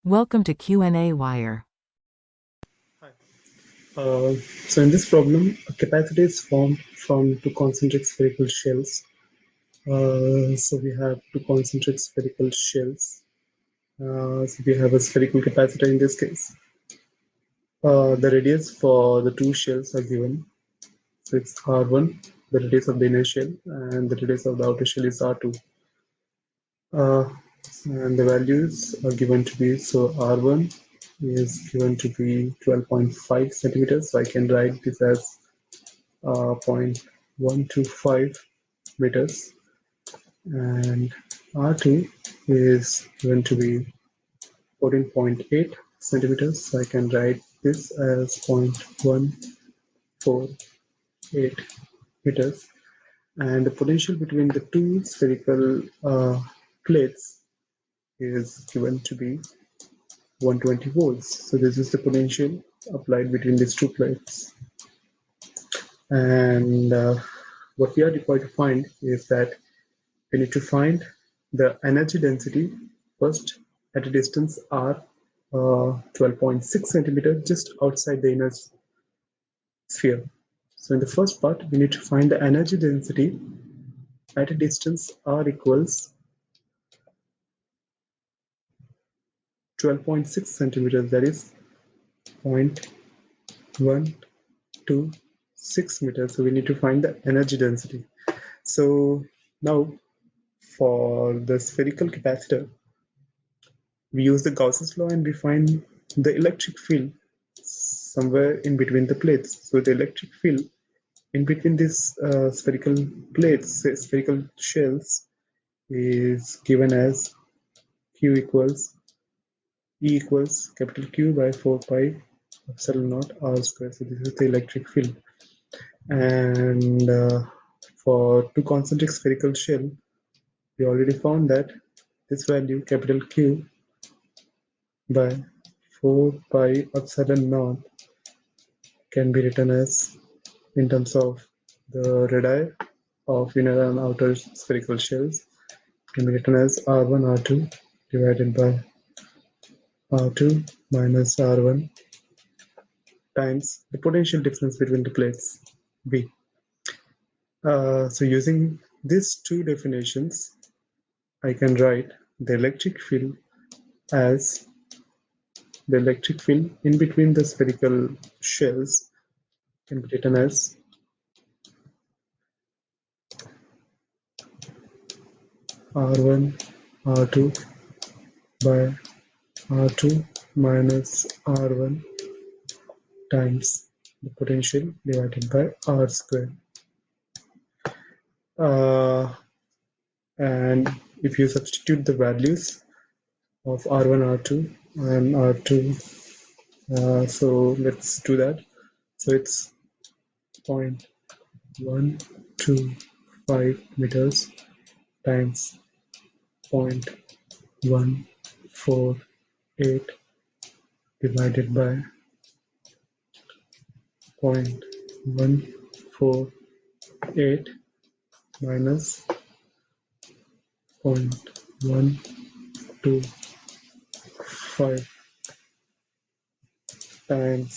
Welcome to qnawire. Hi. So in this problem, a capacitor is formed from two concentric spherical shells. So we have two concentric spherical shells. So we have a spherical capacitor in this case. The radius for the two shells are given. So it's R1, the radius of the inner shell, and the radius of the outer shell is R2. And the values are given to be, so R1 is given to be 12.5 centimeters. So I can write this as 0.125 meters, and R2 is going to be 14.8 centimeters. So I can write this as 0.148 meters, and the potential between the two spherical plates is given to be 120 volts. So this is the potential applied between these two plates, and what we are required to find is that we need to find the energy density first at a distance r 12.6 centimeters just outside the inner sphere. So in the first part, we need to find the energy density at a distance r equals 12.6 centimeters, that is 0.126 meters. So we need to find the energy density. So now for the spherical capacitor, we use the Gauss's law and we find the electric field somewhere in between the plates. So the electric field in between these spherical plates, spherical shells, is given as Q equals E equals capital Q by 4 pi epsilon naught R square. So this is the electric field. And for two concentric spherical shell, we already found that this value, capital Q by 4 pi epsilon naught, can be written as, in terms of the radii of inner and outer spherical shells, can be written as R1 R2 divided by R2 minus R1 times the potential difference between the plates, V. So using these two definitions, I can write the electric field as the electric field in between the spherical shells can be written as R1 R2 by R2 minus R1 times the potential divided by R square. And if you substitute the values of R1, R2 and R2, so let's do that. So it's 0.125 meters times 0.148 divided by 0.148 minus 0.125 times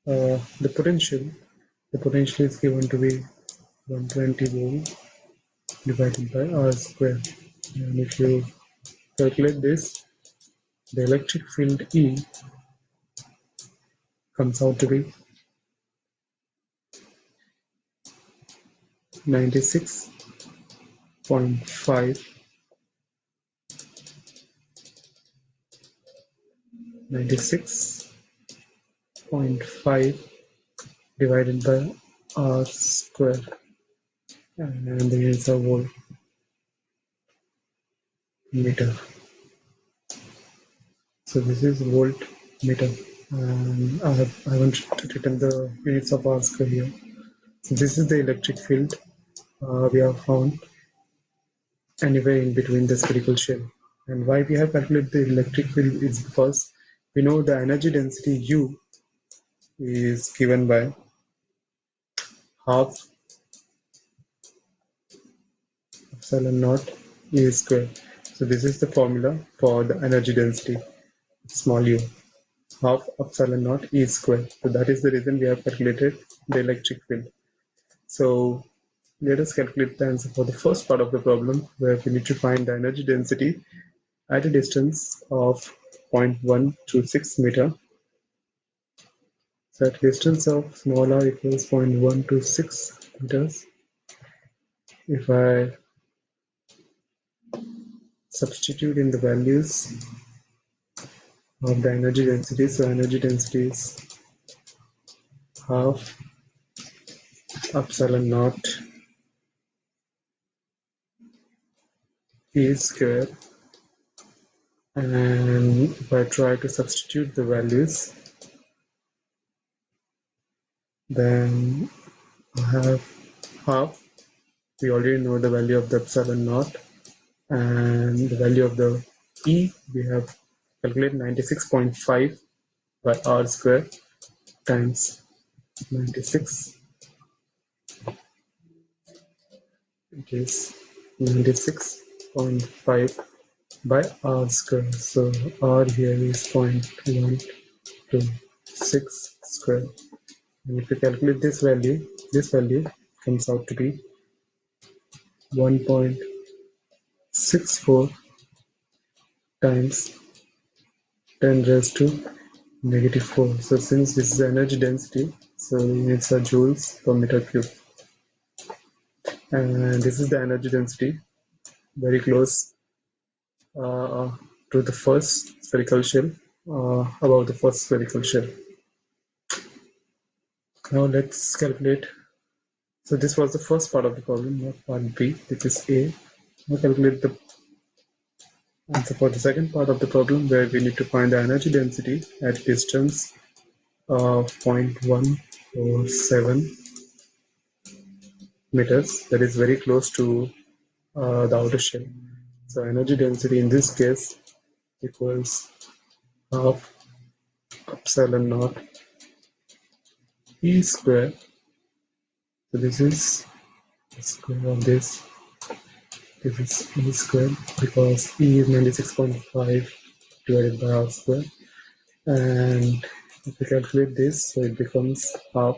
the potential. The potential is given to be 120 volt divided by R square. And if you calculate this, the electric field E comes out to be 96.5 divided by R square, and there is a volt meter. So this is volt meter, and I haven't written the units of R square here. So this is the electric field we have found anywhere in between the spherical shell. And why we have calculated the electric field is because we know the energy density U is given by half epsilon naught E square. So So this is the formula for the energy density, small u, half epsilon naught E squared. So that is the reason we have calculated the electric field. So let us calculate the answer for the first part of the problem, where we need to find the energy density at a distance of 0.126 meter. So at distance of small r equals 0.126 meters, if I substitute in the values of the energy density, so energy density is half epsilon naught E square, and if I try to substitute the values, then I have half. We already know the value of the epsilon naught, and the value of the E we have calculated 96.5 by r square times 96. It is 96.5 by r square. So r here is 0.126 square. And if you calculate this value comes out to be 1.64 times 10 raised to negative 4. So since this is energy density, so units are joules per meter cube. And this is the energy density, very close to the first spherical shell, above the first spherical shell. Now let's calculate. So this was the first part of the problem, not part B, which is A. Now calculate the answer for the second part of the problem, where we need to find the energy density at distance of 0.147 meters. That is very close to the outer shell. So energy density in this case equals half epsilon naught E square. So this is the square of this. This is E square because E is 96.5 divided by R square. And if we calculate this, so it becomes half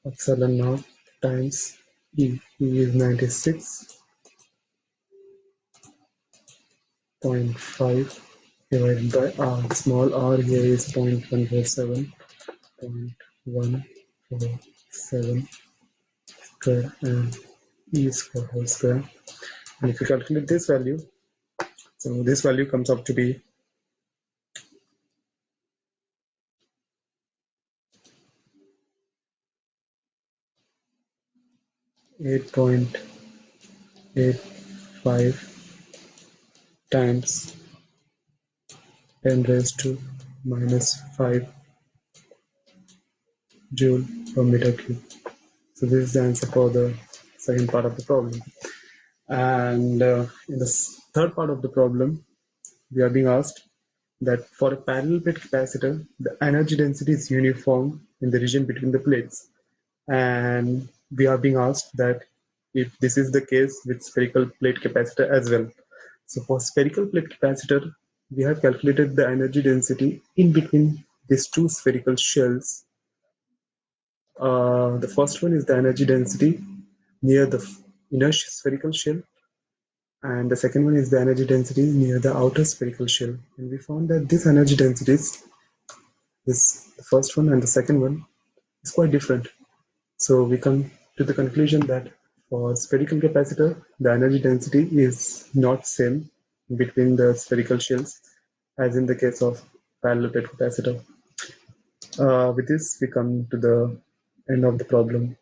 epsilon naught times E. E is 96.5 divided by R. Small r here is 0.147 square and E square whole square. And if you calculate this value, so this value comes up to be 8.85 times 10 raised to minus 5 joule per meter cube. So this is the answer for the second part of the problem. And in the third part of the problem, we are being asked that for a parallel plate capacitor, the energy density is uniform in the region between the plates. And we are being asked that if this is the case with spherical plate capacitor as well. So for spherical plate capacitor, we have calculated the energy density in between these two spherical shells. The first one is the energy density near the inner spherical shell, and the second one is the energy density near the outer spherical shell. And we found that these energy densities, the first one and the second one, is quite different. So we come to the conclusion that for spherical capacitor, the energy density is not same between the spherical shells as in the case of parallel plate capacitor. With this, we come to the end of the problem.